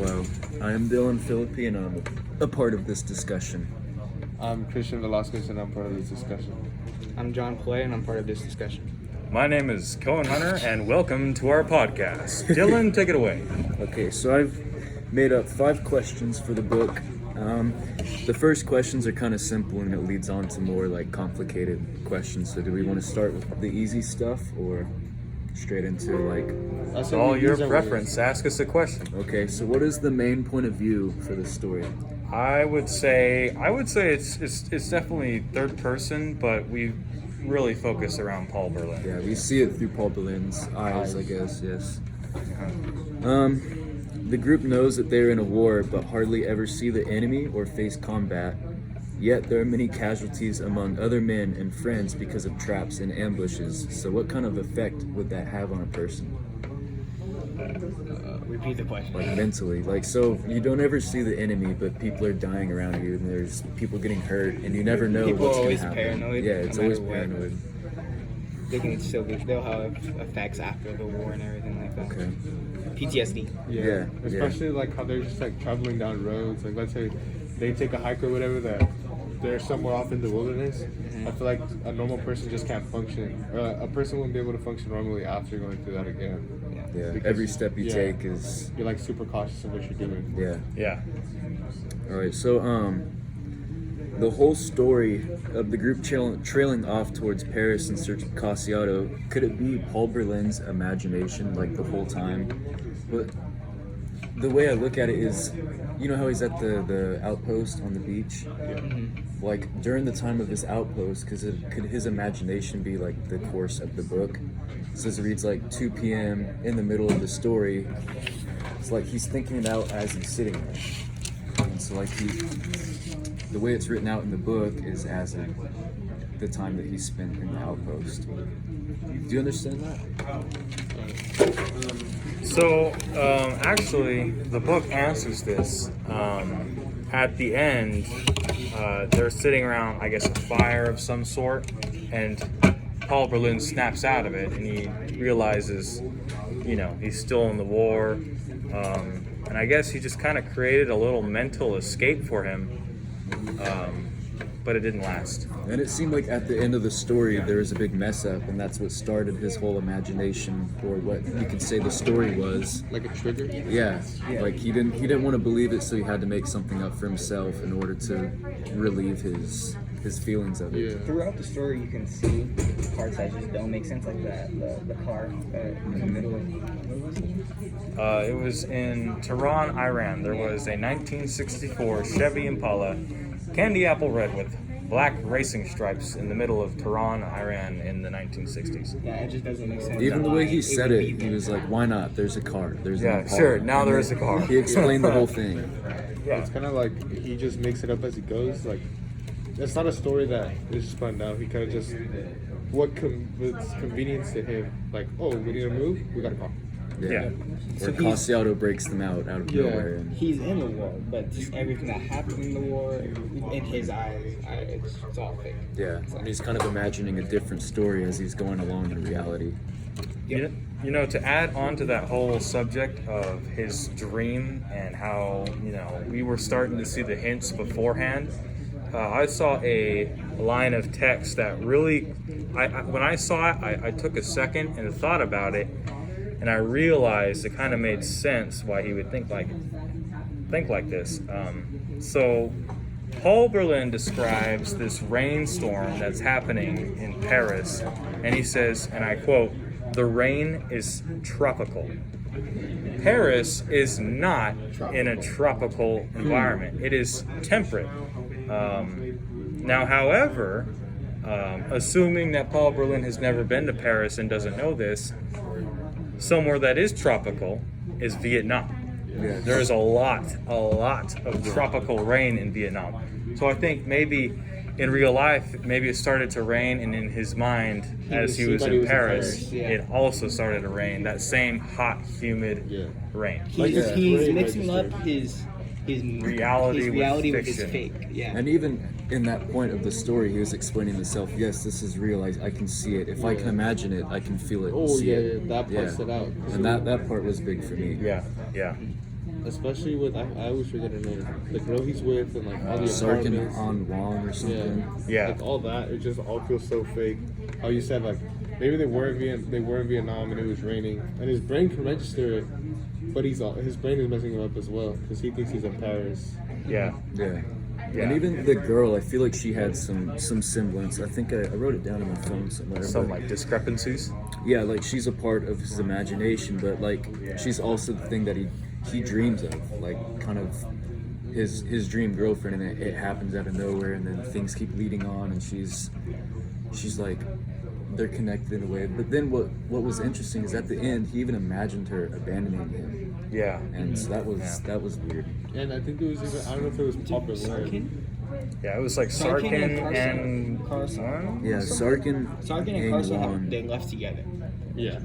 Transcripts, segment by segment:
Hello, I am Dylan Philippi and I'm a part of this discussion. I'm Christian Velasquez and I'm part of this discussion. I'm John Clay and I'm part of this discussion. My name is Cohen Hunter and welcome to our podcast. Dylan, take it away. Okay, so I've made up 5 questions for the book. The first questions are kind of simple and it leads on to more like complicated questions. So do we want to start with the easy stuff or straight into like... It's all your preference. Ask us a question. Okay, so what is the main point of view for the story? I would say it's definitely third person, but we really focus around Paul Berlin. Yeah, we see it through Paul Berlin's eyes, I guess, yes. The group knows that they're in a war, but hardly ever see the enemy or face combat. Yet there are many casualties among other men and friends because of traps and ambushes. So what kind of effect would that have on a person? Repeat the question. Like mentally, like, so you don't ever see the enemy, but people are dying around you and there's people getting hurt and you never know People what's are going to always happen. paranoid, Yeah, it's no always matter what. paranoid. They'll have effects after the war and everything like that. Okay. PTSD. Yeah, Especially like how they're just like traveling down roads. Like let's say they take a hike or whatever that they're somewhere off in the wilderness. I feel like a normal person just can't function. Or a person wouldn't be able to function normally after going through that again. Yeah, Because- every step you yeah. take is... You're like super cautious of what you're doing. Yeah. Yeah. All right, so the whole story of the group trailing off towards Paris in search of Cacciato, could it be Paul Berlin's imagination like the whole time? But the way I look at it is, you know how he's at the outpost on the beach? Like during the time of his outpost, could his imagination be like the course of the book? It says it reads like 2 p.m. in the middle of the story. It's like he's thinking it out as he's sitting there. And so like the way it's written out in the book is as in the time that he spent in the outpost. Do you understand that? So, actually, the book answers this. At the end, they're sitting around, I guess, a fire of some sort, and Paul Berlin snaps out of it, and he realizes, he's still in the war, and I guess he just kind of created a little mental escape for him, but it didn't last. And it seemed like at the end of the story there was a big mess up, and that's what started his whole imagination, or what you could say the story was. Like a trigger? Yeah, like he didn't want to believe it, so he had to make something up for himself in order to relieve his feelings of it. Yeah. Throughout the story, you can see parts that just don't make sense, like the car in the middle of. It was in Tehran, Iran. There was a 1964 Chevy Impala, candy apple red with black racing stripes in the middle of Tehran, Iran in the 1960s. Yeah, it just doesn't make sense. Even the way he said would it, be he was like, why not? There's a car. There's an Yeah, Impala. sure. Now And there then is a car. He explained the whole thing. Yeah. It's kind of like he just makes it up as he goes. Like, it's not a story that is spun out. He kind of just, what's convenience to him. Like, oh, we need to move? We got a car. Yeah. Where Cacciato breaks them out of Yeah. nowhere. And He's in the war, but just everything that happened in the war, in his eyes, it's all fake. yeah, and he's kind of imagining a different story as he's going along in reality. To add on to that whole subject of his dream and how, we were starting to see the hints beforehand, I saw a line of text that really, when I saw it, I took a second and thought about it, and I realized it kind of made sense why he would think like this. So Paul Berlin describes this rainstorm that's happening in Paris, and he says, and I quote, "The rain is tropical." Paris is not in a tropical environment. It is temperate. Now, however, assuming that Paul Berlin has never been to Paris and doesn't know this, somewhere that is tropical is Vietnam. Yeah. There is a lot of tropical rain in Vietnam. So I think maybe in real life, maybe it started to rain, and in his mind, as he was in Paris, it also started to rain. That same hot, humid rain. He's mixing up his reality with his fiction. fake. Yeah. And even in that point of the story, he was explaining himself, yes, this is real, I can see it. If I can imagine it, I can feel it and see it. That part stood out. And that part was big for me. Yeah. especially with I always forget her name. The girl he's with and like all the Sarkin apartments. on Wong or something. Yeah. Like all that, it just all feels so fake. How you said like maybe they were in Vietnam and it was raining, and his brain can register it, but his brain is messing him up as well because he thinks he's in Paris. Yeah. Yeah. Yeah. And even the girl, I feel like she had some semblance. I think I wrote it down on my phone somewhere. Some but like discrepancies. yeah, like she's a part of his imagination, but like she's also the thing that he dreams of, like kind of his dream girlfriend, and it happens out of nowhere, and then things keep leading on, and she's like they're connected in a way. But then what was interesting is at the end he even imagined her abandoning him, Yeah. and so that was weird. And I think it was even I don't know if it was Paul Berlin. Yeah, it was like Sarkin and Sarkin and Carson. Juan? Yeah, Sarkin And Carson, Juan, they left together. Yeah.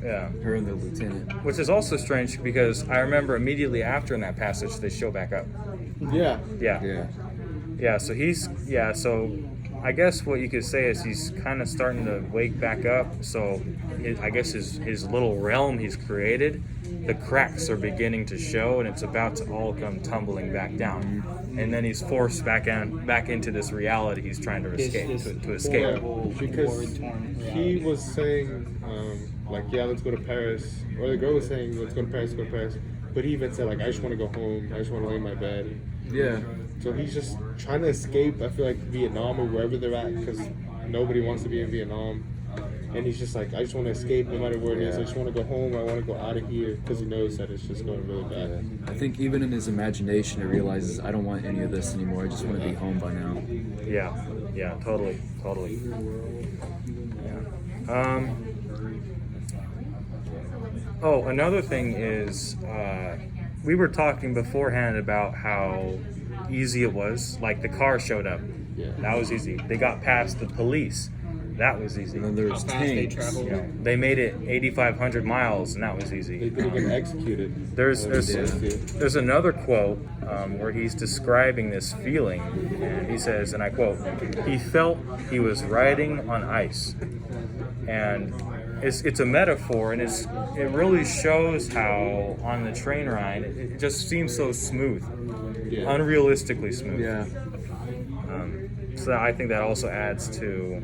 Yeah. her and the lieutenant. Which is also strange because I remember immediately after in that passage they show back up. Yeah. Yeah. Yeah. Yeah, so I guess what you could say is he's kind of starting to wake back up. So I guess his little realm he's created, the cracks are beginning to show, and it's about to all come tumbling back down. And then he's forced back into this reality he's trying to escape. To escape. horrible, Because war-torn he reality. was saying like yeah, let's go to Paris, or the girl was saying let's go to Paris, but he even said like I just want to go home, I just want to lay in my bed. Yeah. So he's just trying to escape. I feel like Vietnam or wherever they're at because nobody wants to be in Vietnam. And he's just like, I just want to escape no matter where it is. I just want to go home. I want to go out of here because he knows that it's just going really bad. I think even in his imagination, he realizes I don't want any of this anymore. I just want to be home by now. Yeah, totally. Yeah. Oh, another thing is, we were talking beforehand about how easy it was. Like the car showed up. Yeah. That was easy. They got past the police. That was easy. And then there was How fast they tanks. traveled. They made it 8,500 miles, and that was They easy. could have been executed. There's another quote where he's describing this feeling, and he says, and I quote, "He felt he was riding on ice," and it's a metaphor, and it really shows how on the train ride it just seems so smooth, Yeah. unrealistically smooth. Yeah. So I think that also adds to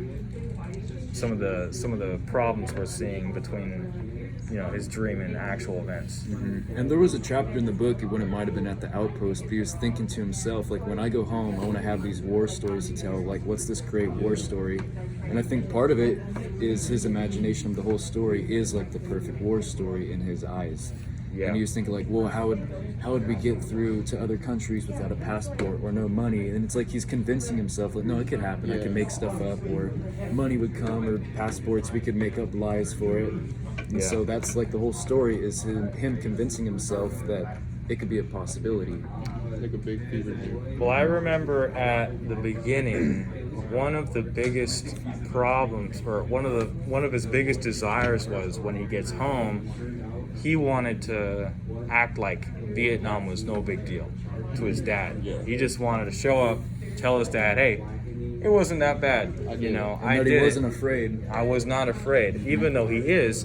some of the problems we're seeing between his dream and actual events. And there was a chapter in the book when it might have been at the outpost, but he was thinking to himself, like, when I go home, I want to have these war stories to tell. Like, what's this great war story? And I think part of it is his imagination of the whole story is like the perfect war story in his eyes. Yeah. And he was thinking like, well, how would we get through to other countries without a passport or no money? And it's like he's convincing himself like, no, it could happen. I Yeah. can make stuff up, or money would come, or passports. We could make up lies for it. And Yeah. so that's like the whole story is him convincing himself that it could be a possibility. Like a big fever dream. Well, I remember at the beginning, one of the biggest problems, or one of his biggest desires was when he gets home, he wanted to act like Vietnam was no big deal to his dad. He just wanted to show up, tell his dad, hey, it wasn't that bad. And I that did he wasn't it. afraid. I was not afraid, even though he is.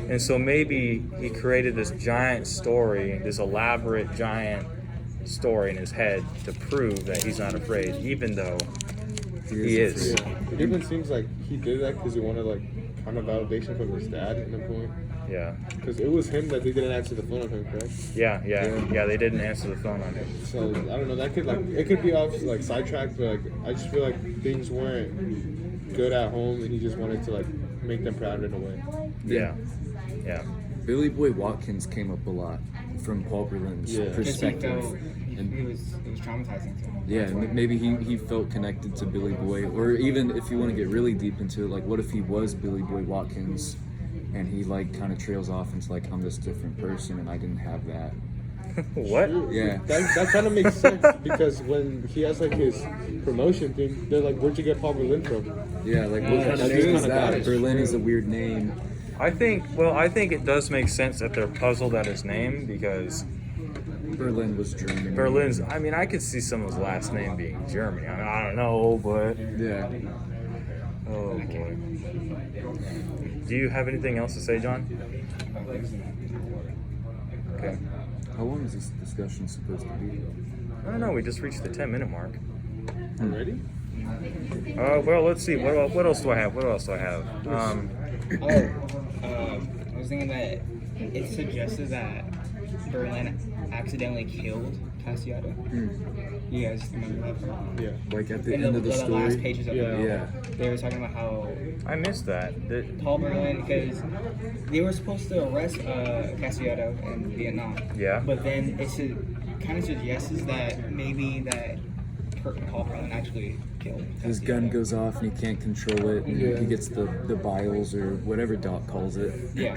And so maybe he created this giant story, this elaborate giant story in his head to prove that he's not afraid, even though he is. Yeah. It even seems like he did that because he wanted like kind of validation from his dad in a point. Yeah. Because it was him that they didn't answer the phone on him, correct? Yeah. They didn't answer the phone on him. So I don't know. That could it could be off like sidetracked, but like I just feel like things weren't good at home, and he just wanted to like make them proud in a way. Yeah. Billy Boy Watkins came up a lot from Paul Berlin's Yeah. Because he perspective. felt it was traumatizing to him. Yeah, maybe he felt connected to Billy Boy, or even if you want to get really deep into it, like what if he was Billy Boy Watkins, and he like kind of trails off into like I'm this different person and I didn't have that. What? Yeah. That kind of makes sense because when he has like his promotion thing, they're like, "Where'd you get Paul Berlin from?" Yeah, like what kind of That's name is kinda that? garbage. Berlin is a weird name. I think it does make sense that they're puzzled at his name because Berlin was German. Berlin's. I mean, I could see someone's last name being Germany. I don't know, but Yeah. oh boy. Do you have anything else to say, John? Okay. How long is this discussion supposed to be? I don't know. We just reached the 10-minute mark. Already? Well, let's see. What else do I have? I was thinking that it suggested that Berlin accidentally killed Cacciato. You guys remember that part? Yeah. Like at the In end of the last story? pages of Yeah. the Yeah. novel, they were talking about how I missed that. Paul Berlin, because they were supposed to arrest Cacciato in Vietnam. Yeah. But then it kind of suggests that maybe that Paul Berlin actually killed His Cacciato. gun goes off and he can't control it, and Yeah. he gets the biles or whatever Doc calls it. Yeah.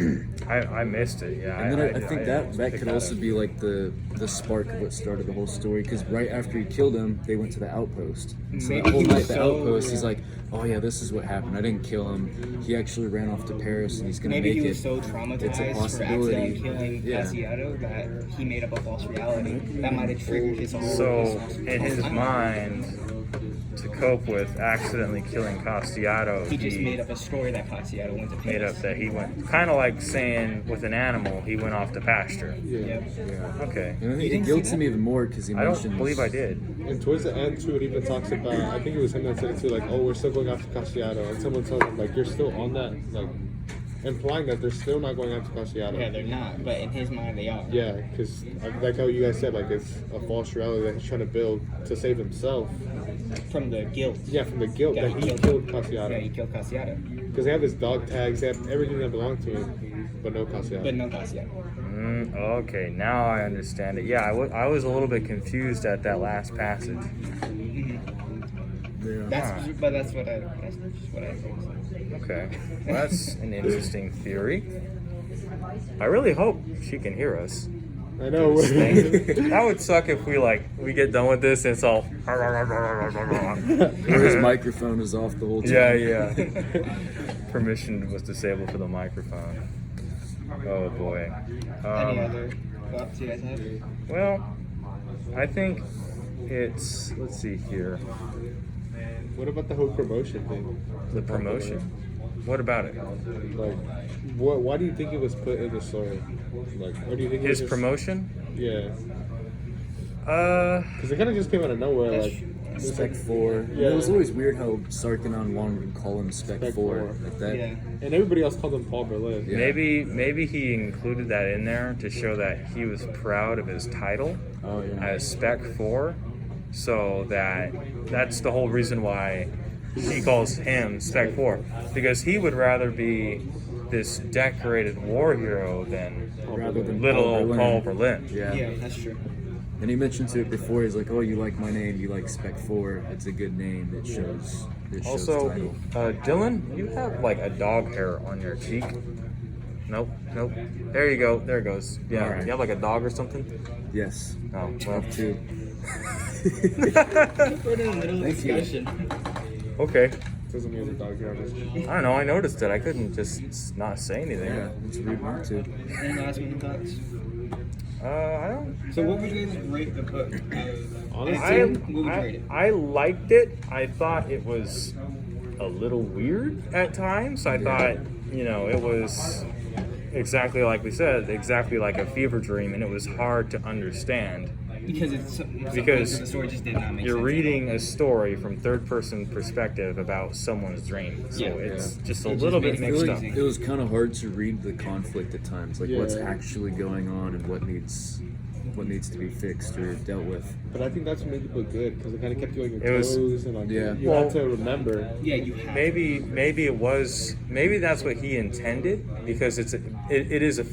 I missed it. Yeah. And then I think that picked could also up. be like the spark of what started the whole story. Because right after he killed him, they went to the outpost. And so Maybe that whole he night, was the so- outpost, he's like, "Oh yeah, this is what happened. I didn't kill him. He actually ran off to Paris, and he's gonna Maybe make he it." was so It's a traumatized for possibility. accidentally killing Yeah. Cacciato that he made up a false reality that might have triggered his whole. So in his mind, to cope with accidentally killing Cacciato, he just made up a story that Cacciato went to Paris. made up that he went, kind of like saying with an animal, he went off to pasture. Yep. Yeah. Okay. And I You think it didn't guilts see him that? even more because he I mentions. don't believe I did. And towards the end, too, it even talks about, I think it was him that said it too, like, oh, we're still going after Cacciato. And someone tells him, like, you're still on that, like, implying that they're still not going after Cacciato. Yeah, they're not, but in his mind they are. Yeah, because like how you guys said, like, it's a false reality that he's trying to build to save himself. From the guilt. Yeah, from the guilt Yeah, that he killed Cacciato. Yeah, he killed Cacciato, Because they have his dog tags, they have everything that belonged to him, but no Cacciato. but no Cacciato. Okay, now I understand it. Yeah, I was a little bit confused at that last passage. Yeah. That's just what I think. Okay, well, that's an interesting theory. I really hope she can hear us. I know. That would suck if we get done with this and it's all. Or his microphone is off the whole time. Yeah. Permission was disabled for the microphone. Oh boy. Any other thoughts you guys have? Well, I think it's. Let's see here. What about the whole promotion thing? The promotion. What about it? Like, why do you think it was put in the story? Like, or do you think it was His just, promotion? Yeah, because it kind of just came out of nowhere. Like, it was Spec like, 4. Yeah. It was always weird how Sarkinon wanted to call him Spec, Spec 4. 4. Like that. Yeah. and everybody else called him Paul Berlin. Yeah. Maybe he included that in there to show that he was proud of his title Oh yeah. as Spec 4, so that's the whole reason why he calls him Spec 4, because he would rather be this decorated war hero than Rather than little Paul old Berlin. Paul Berlin. Yeah. Yeah, that's true. And he mentioned to it before. He's like, "Oh, you like my name? You like Spec 4? It's a good name. It shows. It shows Also, title." Dylan, you have like a dog hair on your cheek. Nope. There you go. There it goes. Yeah, Alright. you have like a dog or something. Yes. Oh, well. Too. We're in the middle of Thank you. discussion. Okay. Doesn't mean the dog here. I don't know. I noticed it. I couldn't just not say anything. Yeah. It's rude not to. Any last minute thoughts? I don't. So what would you guys rate the book? Honestly, What would you rate it? I liked it. I thought it was a little weird at times. I thought, it was exactly like we said, exactly like a fever dream, and it was hard to understand. Because Because the story just did not make You're sense. reading a story from third-person perspective about someone's dream, so Yeah. it's just a It just little made bit it I feel mixed like up. it was kind of hard to read the conflict at times, like what's Yeah. actually going on and what needs to be fixed or dealt with. but I think that's what made the book good because it kind of kept you on your It was- toes and Yeah. you Well- had to remember. Yeah, you have. Maybe that's what he intended, because it is a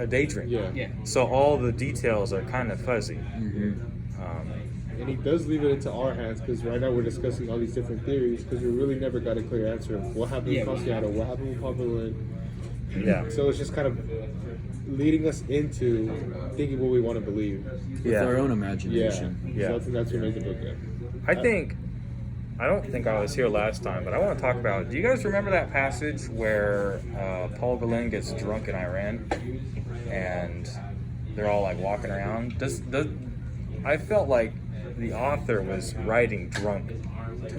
daydream. Yeah. Yeah. So all the details are kind of fuzzy. And he does leave it into our hands because right now we're discussing all these different theories because we really never got a clear answer of what happened Yeah. with Cacciato, what happened with Paul Berlin. Yeah. So it's just kind of leading us into thinking what we want to believe. With Yeah. our own Yeah. imagination. Yeah. So I think that's what made the book good. I don't think I was here last time, but I want to talk about. Do you guys remember that passage where Paul Berlin gets drunk in Iran, and they're all like walking around? I felt like the author was writing drunk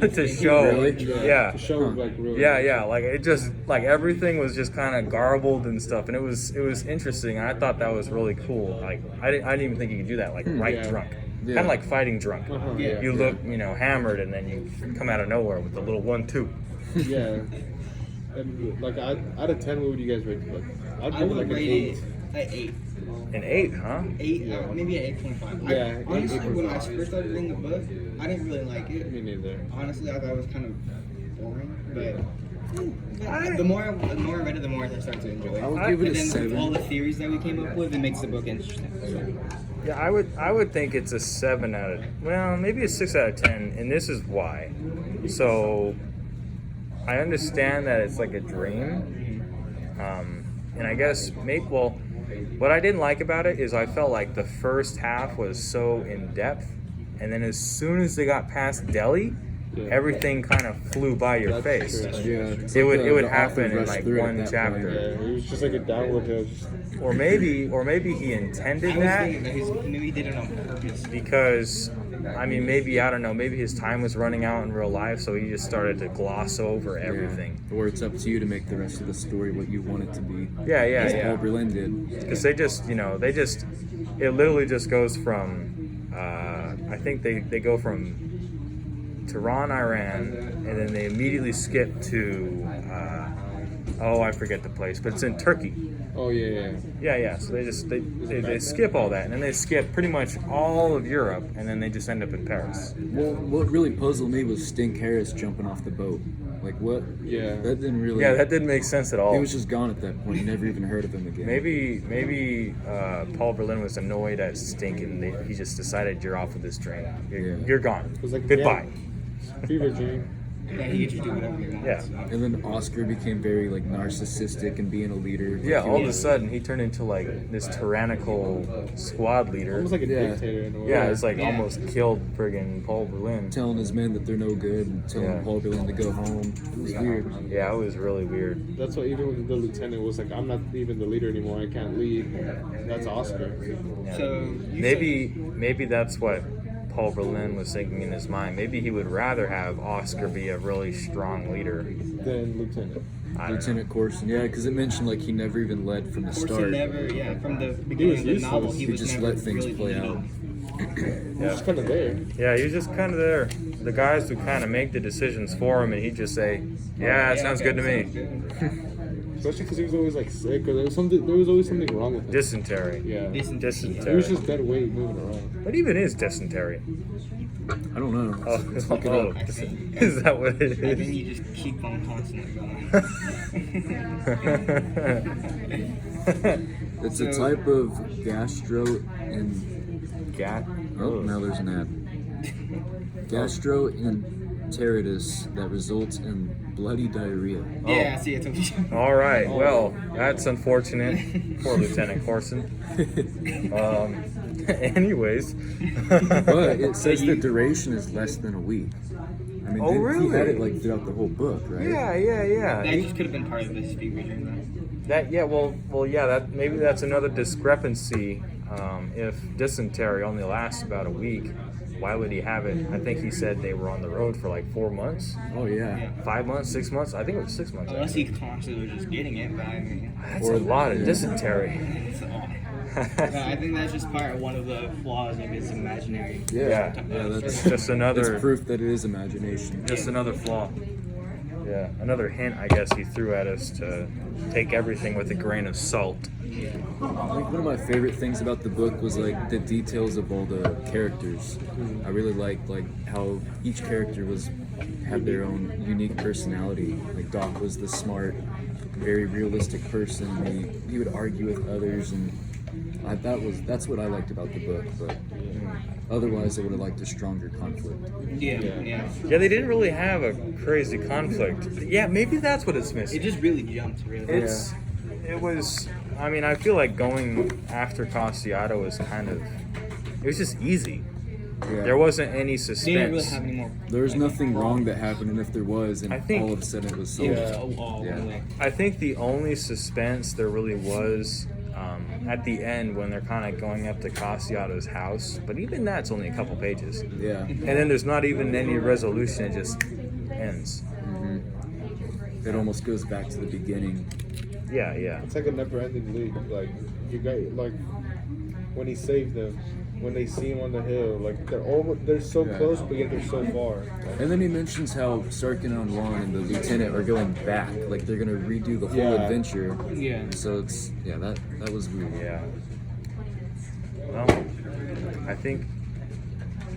to show. Really? Yeah. To show like real. Yeah. Like it just like everything was just kind of garbled and stuff, and it was interesting. I thought that was really cool. Like I didn't even think you could do that. Like write Yeah. drunk, Yeah. kind of like fighting drunk. Yeah. You look hammered, and then you come out of nowhere with a little 1-2. Yeah. And like out of 10, what would you guys rate the book? I'd I give it would like an rate 8. it an 8. An 8, huh? 8, Yeah. maybe an 8.5. Yeah, Honestly, when I 8.5. first started reading the book, I didn't really like it. Me neither. Honestly, I thought it was kind of boring, but the more I read it, the more I started to enjoy it. I would give it And a then with 7. all the theories that we came up with, it makes the book interesting. So, Yeah, I would think it's a 7 out of, well, maybe a 6 out of 10, and this is why. So I understand that it's like a dream, and I guess what I didn't like about it is I felt like the first half was so in depth, and then as soon as they got past Delhi, everything kind of flew by your face. True. Yeah, it's It like would the happen author in rushed like through it at one that chapter. Yeah, it was just like a downward hill. Or maybe he intended I was that. thinking that maybe he did it on purpose. Because I mean, maybe I don't know. Maybe his time was running out in real life, so he just started to gloss over everything. Yeah. Or it's up to you to make the rest of the story what you want it to be. Yeah, As yeah. Paul Berlin did. Because it literally just goes from. I think they go from Tehran, Iran, and then they immediately skip to. I forget the place, but it's in Turkey. Oh yeah. Yeah. So they skip all that, and then they skip pretty much all of Europe, and then they just end up in Paris. Well, what really puzzled me was Stink Harris jumping off the boat. Like, what? Yeah. That didn't really... Yeah, that didn't make sense at all. He was just gone at that point. You never even heard of him again. Maybe Paul Berlin was annoyed at Stink, and he just decided you're off with this train. You're gone. It was like, Goodbye. Fever dream. Yeah, he could just do whatever he wants. Yeah. And then Oscar became very, like, narcissistic and being a leader. Like, Yeah, he all of a was- sudden he turned into like this tyrannical squad leader. Almost like a Yeah. dictator in a way. Yeah, it's like Yeah. almost killed friggin' Paul Berlin. telling his men that they're no good and telling Yeah. Paul Berlin to go home. It was weird. Yeah, it was really weird. That's why even when the lieutenant was like, I'm not even the leader anymore. I can't lead. That's Oscar. So you Maybe that's what Paul Berlin was thinking in his mind. Maybe he would rather have Oscar be a really strong leader. Then lieutenant. I don't know. Lieutenant Corson, yeah, because it mentioned like he never even led from the Corson start. never, from the beginning of the useless. novel, He was just never let things really play leading. out. He's just kind of there. Yeah, he was just kind of there. The guys would kind of make the decisions for him, and he'd just say, "Yeah, that sounds good to me." Especially because he was always like sick or there was always something wrong with him. Dysentery. Yeah. He Dysentery. was just dead weight moving around. What even is dysentery? I don't know. Oh, Let's look it up. Is that what it And then is? you just keep on constantly going. It's a type of gastro and oh, now there's an ad. Gastroenteritis that results in bloody diarrhea. Yeah, see, it's a All right. Well, that's unfortunate. Poor Lieutenant Corson. Anyways. But it says the duration is less than a week. I mean, Oh, he had really? it like throughout the whole book, right? Yeah. That just could have been part of this fever dream, That maybe that's another discrepancy. If dysentery only lasts about a week, why would he have it? I think he said they were on the road for like 4 months, Oh yeah. 5 months, 6 months. I think it was 6 months. though. Unless he constantly was just getting it, but I mean, That's a lot of dysentery. it's all. I think that's just one of the flaws of his imaginary. Yeah. It's That's just that's another proof that it is imagination. flaw. Yeah, another hint I guess he threw at us to take everything with a grain of salt. Like one of my favorite things about the book was like the details of all the characters. I really liked like how each character had their own unique personality. Like Doc was the smart, very realistic person. He would argue with others, and that's what I liked about the book. But otherwise, I would have liked a stronger conflict. Yeah. Yeah, they didn't really have a crazy conflict. Yeah, maybe that's what it's missing. It just really jumped, really. It was. I mean, I feel like going after Cacciato was it was just easy. Yeah. There wasn't any They didn't really suspense. have any more. There was nothing wrong that happened, and if there was, and I think- all of a sudden it was solved. Yeah. Yeah. Really. I think the only suspense there really was at the end when they're kind of going up to Cacciato's house, but even that's only a couple pages. Yeah. And then there's not even any resolution; it just ends. It almost goes back to the beginning. Yeah, yeah. It's like a never-ending loop. Like you got like when he saved them, when they see him on the hill, like they're so close, but yet they're so far. And then he mentions how Sarkin and Juan and the lieutenant are going back, like they're gonna redo the whole adventure. Yeah. So it's that was weird. Yeah. Well, I think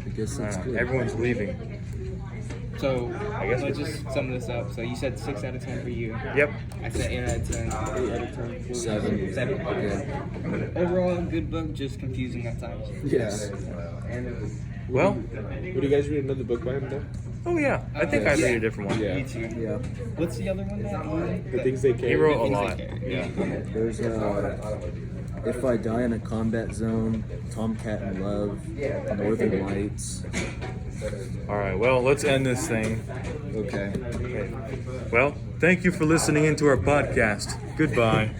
I guess that's good. everyone's leaving. So I guess let's just sum this up. So you said 6 out of 10 for you. Yep. I said 8 out of 10. 8 out of 10. 7. 7. Okay. Overall, good book, just confusing at times. Yes. Well, Would you guys read another book by him though? oh yeah. I think I'd read a different one. Yeah. Me too. Yeah. What's the other one that The things they carry. He wrote a Things lot. They Carry. Yeah. There's If I Die in a Combat Zone, Tomcat in Love, Northern Lights. All right. Well, let's end this thing. Okay. Well, thank you for listening into our podcast. Goodbye.